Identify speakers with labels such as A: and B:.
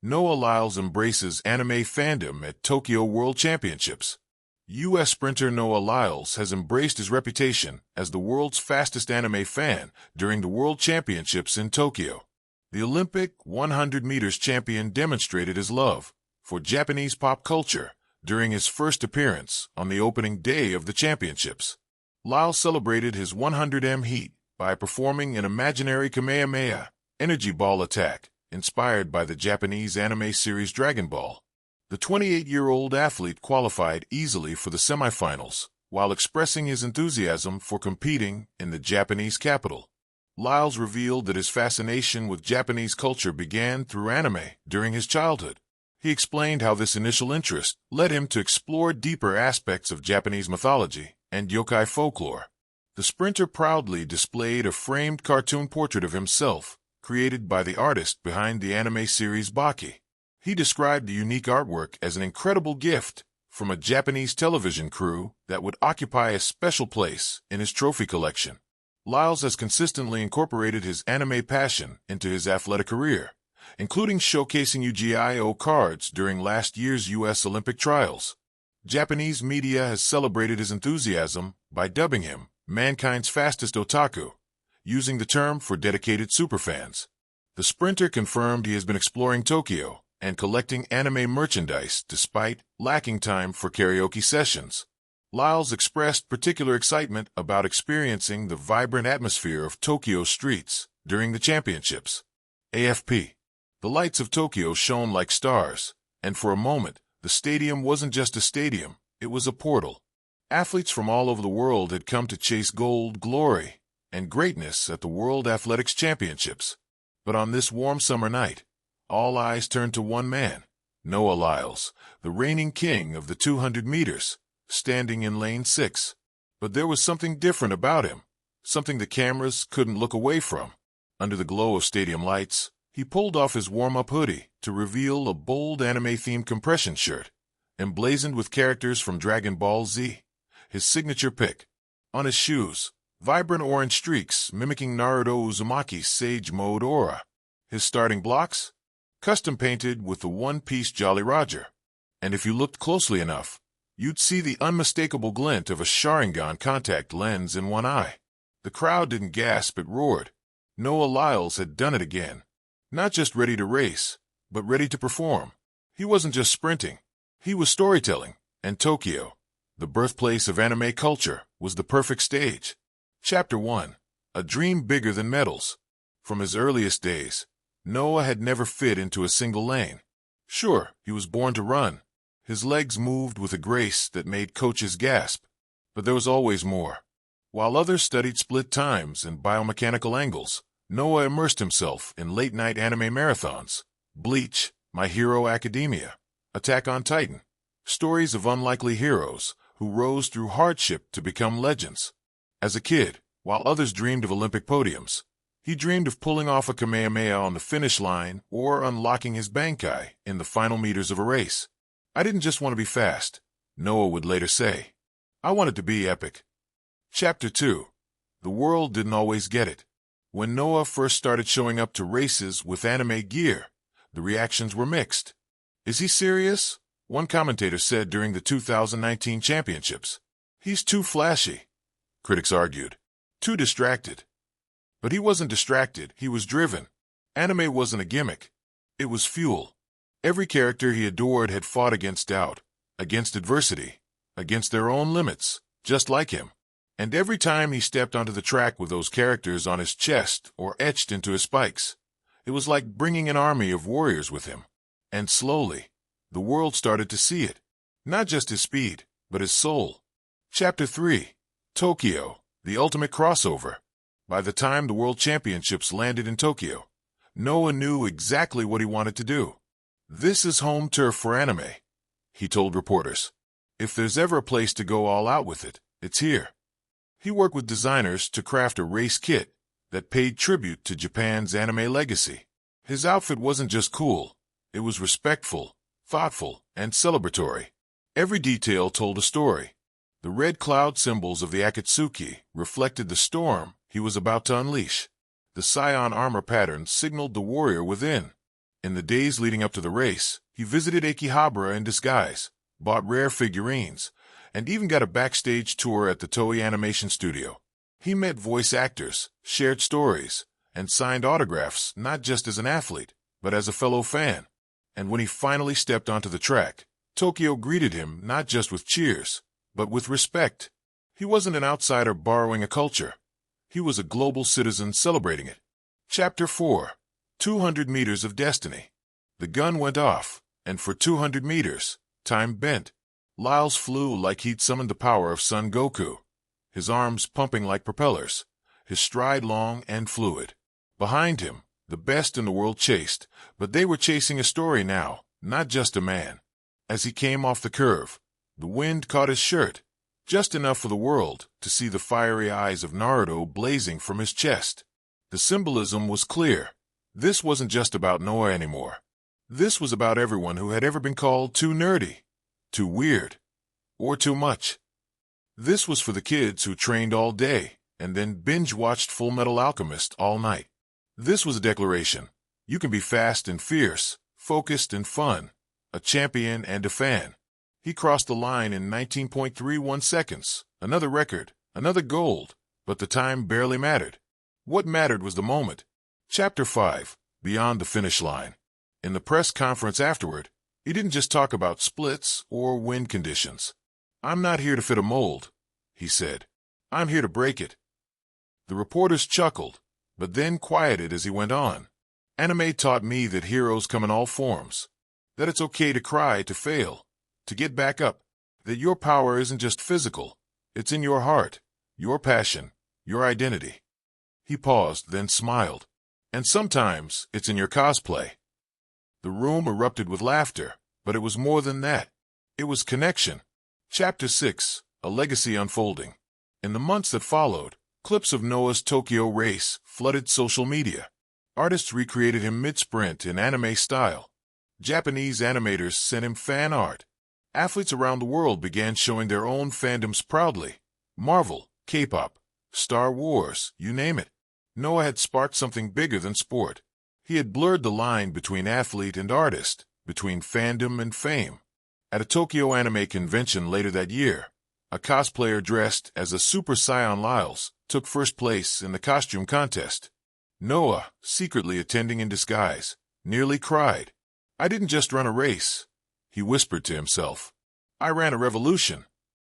A: Noah Lyles embraces anime fandom at Tokyo World Championships. U.S. sprinter Noah Lyles has embraced his reputation as the world's fastest anime fan during the World Championships in Tokyo. The Olympic 100 meters champion demonstrated his love for Japanese pop culture during his first appearance on the opening day of the championships. Lyles celebrated his 100m heat by performing an imaginary Kamehameha energy ball attack inspired by the Japanese anime series Dragon Ball. The 28-year-old athlete qualified easily for the semifinals while expressing his enthusiasm for competing in the Japanese capital. Lyles revealed that his fascination with Japanese culture began through anime during his childhood. He explained how this initial interest led him to explore deeper aspects of Japanese mythology and yokai folklore. The sprinter proudly displayed a framed cartoon portrait of himself created by the artist behind the anime series Baki. He described the unique artwork as an incredible gift from a Japanese television crew that would occupy a special place in his trophy collection. Lyles has consistently incorporated his anime passion into his athletic career, including showcasing Yu-Gi-Oh cards during last year's U.S. Olympic trials. Japanese media has celebrated his enthusiasm by dubbing him mankind's fastest otaku, using the term for dedicated superfans. The sprinter confirmed he has been exploring Tokyo and collecting anime merchandise despite lacking time for karaoke sessions. Lyles expressed particular excitement about experiencing the vibrant atmosphere of Tokyo streets during the championships. AFP. The lights of Tokyo shone like stars, and for a moment, the stadium wasn't just a stadium, it was a portal. Athletes from all over the world had come to chase gold, glory, and greatness at the World Athletics Championships. But on this warm summer night, all eyes turned to one man, Noah Lyles, the reigning king of the 200 meters, standing in lane 6. But there was something different about him, something the cameras couldn't look away from. Under the glow of stadium lights, he pulled off his warm-up hoodie to reveal a bold anime-themed compression shirt, emblazoned with characters from Dragon Ball Z, his signature pick. On his shoes, vibrant orange streaks mimicking Naruto Uzumaki's Sage Mode aura. His starting blocks? Custom-painted with the one-piece Jolly Roger. And if you looked closely enough, you'd see the unmistakable glint of a Sharingan contact lens in one eye. The crowd didn't gasp, it roared. Noah Lyles had done it again. Not just ready to race, but ready to perform. He wasn't just sprinting. He was storytelling. And Tokyo, the birthplace of anime culture, was the perfect stage. Chapter 1. A Dream Bigger Than Medals. From his earliest days, Noah had never fit into a single lane. Sure, he was born to run. His legs moved with a grace that made coaches gasp. But there was always more. While others studied split times and biomechanical angles, Noah immersed himself in late-night anime marathons. Bleach, My Hero Academia, Attack on Titan. Stories of unlikely heroes who rose through hardship to become legends. As a kid, while others dreamed of Olympic podiums, he dreamed of pulling off a Kamehameha on the finish line or unlocking his Bankai in the final meters of a race. I didn't just want to be fast, Noah would later say. I wanted to be epic. Chapter 2. The world didn't always get it. When Noah first started showing up to races with anime gear, the reactions were mixed. Is he serious? One commentator said during the 2019 championships. He's too flashy, critics argued. Too distracted. But he wasn't distracted, he was driven. Anime wasn't a gimmick. It was fuel. Every character he adored had fought against doubt, against adversity, against their own limits, just like him. And every time he stepped onto the track with those characters on his chest or etched into his spikes, it was like bringing an army of warriors with him. And slowly, the world started to see it. Not just his speed, but his soul. Chapter 3. Tokyo, the ultimate crossover. By the time the World Championships landed in Tokyo, Noah knew exactly what he wanted to do. This is home turf for anime, he told reporters. If there's ever a place to go all out with it, it's here. He worked with designers to craft a race kit that paid tribute to Japan's anime legacy. His outfit wasn't just cool, it was respectful, thoughtful, and celebratory. Every detail told a story. The red cloud symbols of the Akatsuki reflected the storm he was about to unleash. The Scion armor pattern signaled the warrior within. In the days leading up to the race, he visited Akihabara in disguise, bought rare figurines, and even got a backstage tour at the Toei Animation Studio. He met voice actors, shared stories, and signed autographs not just as an athlete, but as a fellow fan. And when he finally stepped onto the track, Tokyo greeted him not just with cheers, but with respect. He wasn't an outsider borrowing a culture. He was a global citizen celebrating it. Chapter 4. 200 Meters of Destiny. The gun went off, and for 200 meters, time bent. Lyles flew like he'd summoned the power of Son Goku, his arms pumping like propellers, his stride long and fluid. Behind him, the best in the world chased, but they were chasing a story now, not just a man. As he came off the curve, the wind caught his shirt, just enough for the world to see the fiery eyes of Naruto blazing from his chest. The symbolism was clear. This wasn't just about Noah anymore. This was about everyone who had ever been called too nerdy, too weird, or too much. This was for the kids who trained all day and then binge-watched Full Metal Alchemist all night. This was a declaration. You can be fast and fierce, focused and fun, a champion and a fan. He crossed the line in 19.31 seconds, another record, another gold, but the time barely mattered. What mattered was the moment. Chapter 5. Beyond the Finish Line. In the press conference afterward, he didn't just talk about splits or wind conditions. "I'm not here to fit a mold," he said. "I'm here to break it." The reporters chuckled, but then quieted as he went on. "Anime taught me that heroes come in all forms, that it's okay to cry, to fail, to get back up, that your power isn't just physical, it's in your heart, your passion, your identity." He paused, then smiled. "And sometimes it's in your cosplay." The room erupted with laughter, but it was more than that. It was connection. Chapter 6. A Legacy Unfolding. In the months that followed, clips of Noah's Tokyo race flooded social media. Artists recreated him mid-sprint in anime style. Japanese animators sent him fan art. Athletes around the world began showing their own fandoms proudly. Marvel, K-pop, Star Wars, you name it. Noah had sparked something bigger than sport. He had blurred the line between athlete and artist, between fandom and fame. At a Tokyo anime convention later that year, a cosplayer dressed as a Super Saiyan Lyles took first place in the costume contest. Noah, secretly attending in disguise, nearly cried. "I didn't just run a race," he whispered to himself. "I ran a revolution."